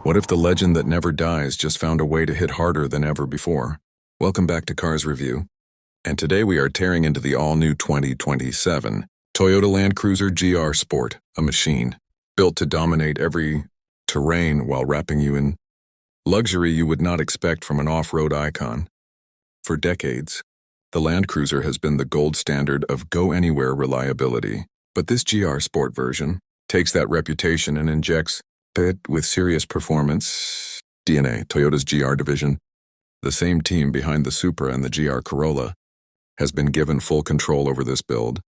What if the legend that never dies just found a way to hit harder than ever before? Welcome back to Cars Review, and today we are tearing into the all-new 2027 Toyota Land Cruiser GR Sport, a machine built to dominate every terrain while wrapping you in luxury you would not expect from an off-road icon. For decades, the Land Cruiser has been the gold standard of go-anywhere reliability, but this GR Sport version takes that reputation and injects it with serious performance DNA. Toyota's GR division, the same team behind the Supra and the GR Corolla, has been given full control over this build,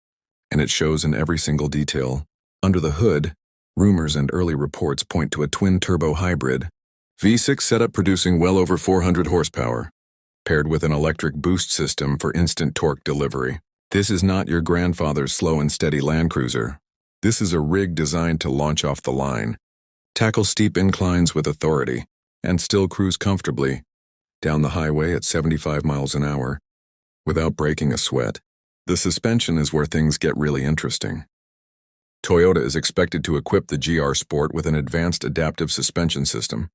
and it shows in every single detail. Under the hood, rumors and early reports point to a twin-turbo hybrid V6 setup producing well over 400 horsepower, paired with an electric boost system for instant torque delivery. This is not your grandfather's slow and steady Land Cruiser. This is a rig designed to launch off the line, tackle steep inclines with authority, and still cruise comfortably down the highway at 75 miles an hour without breaking a sweat. The suspension is where things get really interesting. Toyota is expected to equip the GR Sport with an advanced adaptive suspension system,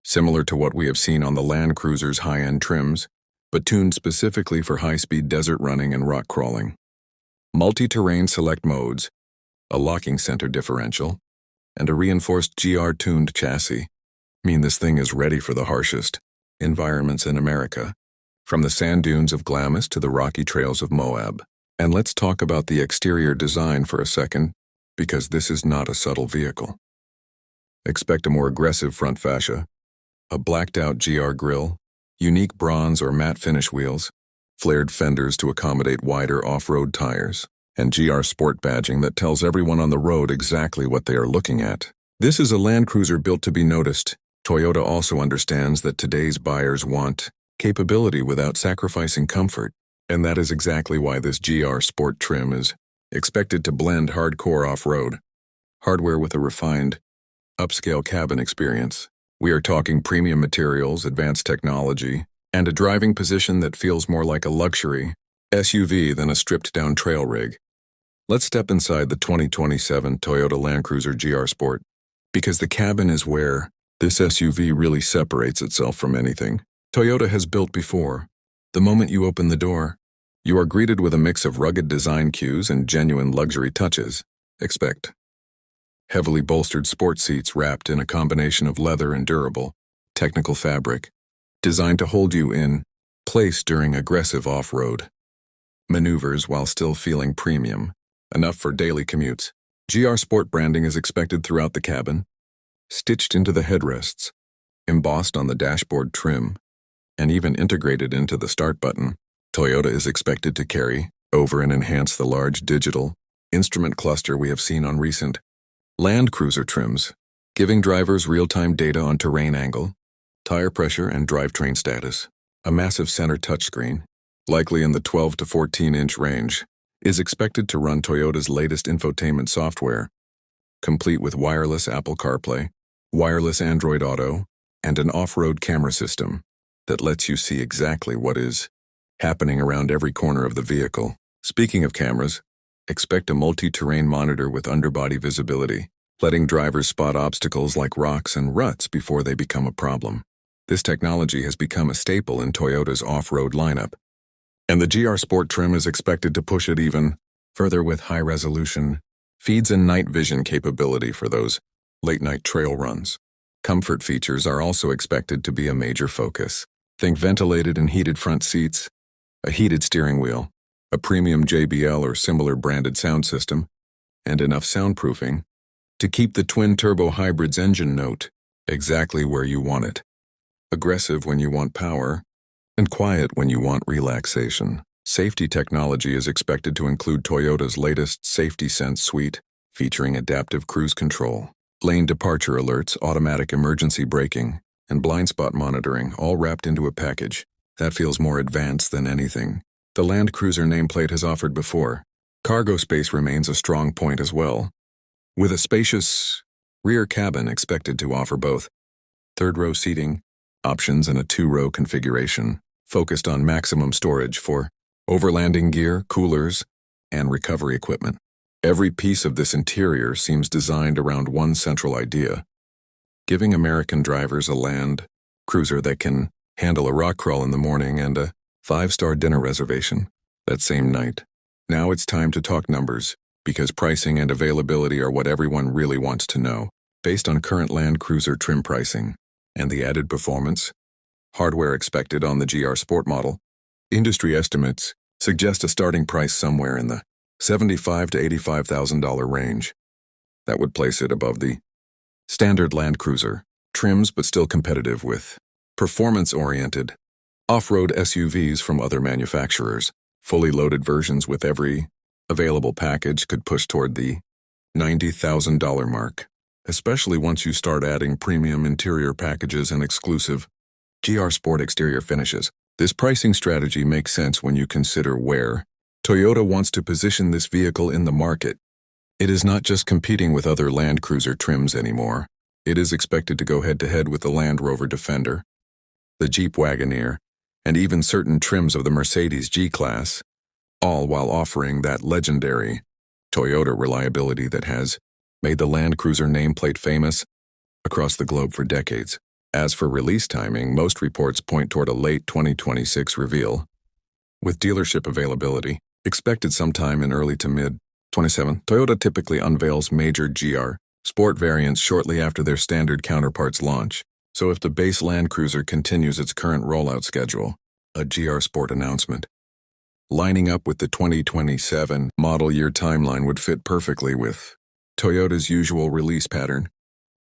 similar to what we have seen on the Land Cruiser's high-end trims, but tuned specifically for high-speed desert running and rock crawling. Multi-terrain select modes, a locking center differential, and a reinforced GR-tuned chassis mean this thing is ready for the harshest environments in America, from the sand dunes of Glamis to the rocky trails of Moab. And let's talk about the exterior design for a second, because this is not a subtle vehicle. Expect a more aggressive front fascia, a blacked-out GR grille, unique bronze or matte finish wheels, flared fenders to accommodate wider off-road tires, and GR Sport badging that tells everyone on the road exactly what they are looking at. This is a Land Cruiser built to be noticed. Toyota also understands that today's buyers want capability without sacrificing comfort, and that is exactly why this GR Sport trim is expected to blend hardcore off-road hardware with a refined, upscale cabin experience. We are talking premium materials, advanced technology, and a driving position that feels more like a luxury SUV than a stripped-down trail rig. Let's step inside the 2027 Toyota Land Cruiser GR Sport, because the cabin is where this SUV really separates itself from anything Toyota has built before. The moment you open the door, you are greeted with a mix of rugged design cues and genuine luxury touches. Expect heavily bolstered sport seats wrapped in a combination of leather and durable, technical fabric, designed to hold you in place during aggressive off-road maneuvers while still feeling premium, enough for daily commutes. GR Sport branding is expected throughout the cabin, stitched into the headrests, embossed on the dashboard trim, and even integrated into the start button. Toyota is expected to carry over and enhance the large digital instrument cluster we have seen on recent Land Cruiser trims, giving drivers real-time data on terrain angle, tire pressure, and drivetrain status. A massive center touchscreen, likely in the 12 to 14-inch range, is expected to run Toyota's latest infotainment software, complete with wireless Apple CarPlay, wireless Android Auto, and an off-road camera system that lets you see exactly what is happening around every corner of the vehicle. Speaking of cameras, expect a multi-terrain monitor with underbody visibility, letting drivers spot obstacles like rocks and ruts before they become a problem. This technology has become a staple in Toyota's off-road lineup, and the GR Sport trim is expected to push it even further with high-resolution feeds and night vision capability for those late-night trail runs. Comfort features are also expected to be a major focus. Think ventilated and heated front seats, a heated steering wheel, a premium JBL or similar branded sound system, and enough soundproofing to keep the twin-turbo hybrid's engine note exactly where you want it. Aggressive when you want power, and quiet when you want relaxation. Safety technology is expected to include Toyota's latest Safety Sense suite, featuring adaptive cruise control, lane departure alerts, automatic emergency braking, and blind spot monitoring, all wrapped into a package that feels more advanced than anything the Land Cruiser nameplate has offered before. Cargo space remains a strong point as well, with a spacious rear cabin expected to offer both third-row seating options and a two-row configuration, focused on maximum storage for overlanding gear, coolers, and recovery equipment. Every piece of this interior seems designed around one central idea: giving American drivers a land cruiser that can handle a rock crawl in the morning and a 5-star dinner reservation that same night. Now it's time to talk numbers, because pricing and availability are what everyone really wants to know. Based on current Land Cruiser trim pricing and the added performance, hardware expected on the GR Sport model, industry estimates suggest a starting price somewhere in the $75,000 to $85,000 range. That would place it above the standard Land Cruiser trims, but still competitive with performance-oriented off-road SUVs from other manufacturers. Fully loaded versions with every available package could push toward the $90,000 mark, especially once you start adding premium interior packages and exclusive GR Sport exterior finishes. This pricing strategy makes sense when you consider where Toyota wants to position this vehicle in the market. It is not just competing with other Land Cruiser trims anymore. It is expected to go head-to-head with the Land Rover Defender, the Jeep Wagoneer, and even certain trims of the Mercedes G-Class, all while offering that legendary Toyota reliability that has made the Land Cruiser nameplate famous across the globe for decades. As for release timing, most reports point toward a late 2026 reveal, with dealership availability expected sometime in early to mid-27. Toyota typically unveils major GR Sport variants shortly after their standard counterparts launch. So if the base Land Cruiser continues its current rollout schedule, a GR Sport announcement lining up with the 2027 model year timeline would fit perfectly with Toyota's usual release pattern.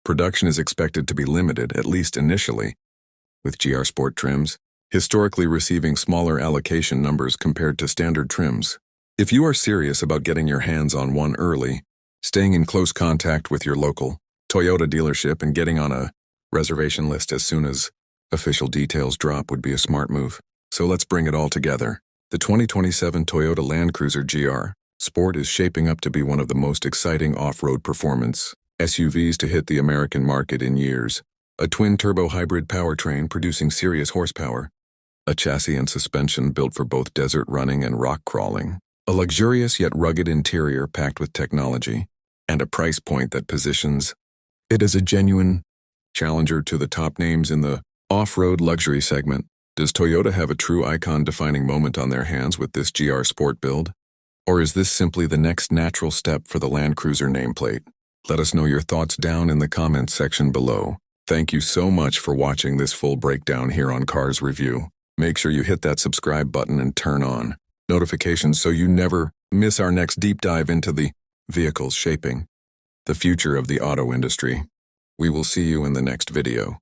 Production is expected to be limited, at least initially, with GR Sport trims historically receiving smaller allocation numbers compared to standard trims. If you are serious about getting your hands on one early, staying in close contact with your local Toyota dealership and getting on a reservation list as soon as official details drop would be a smart move. So let's bring it all together. The 2027 Toyota Land Cruiser GR Sport is shaping up to be one of the most exciting off-road performance SUVs to hit the American market in years. A twin-turbo hybrid powertrain producing serious horsepower, a chassis and suspension built for both desert running and rock crawling, a luxurious yet rugged interior packed with technology, and a price point that positions it as a genuine challenger to the top names in the off-road luxury segment. Does Toyota have a true icon-defining moment on their hands with this GR Sport build? Or is this simply the next natural step for the Land Cruiser nameplate? Let us know your thoughts down in the comments section below. Thank you so much for watching this full breakdown here on Cars Review. Make sure you hit that subscribe button and turn on notifications so you never miss our next deep dive into the vehicles shaping the future of the auto industry. We will see you in the next video.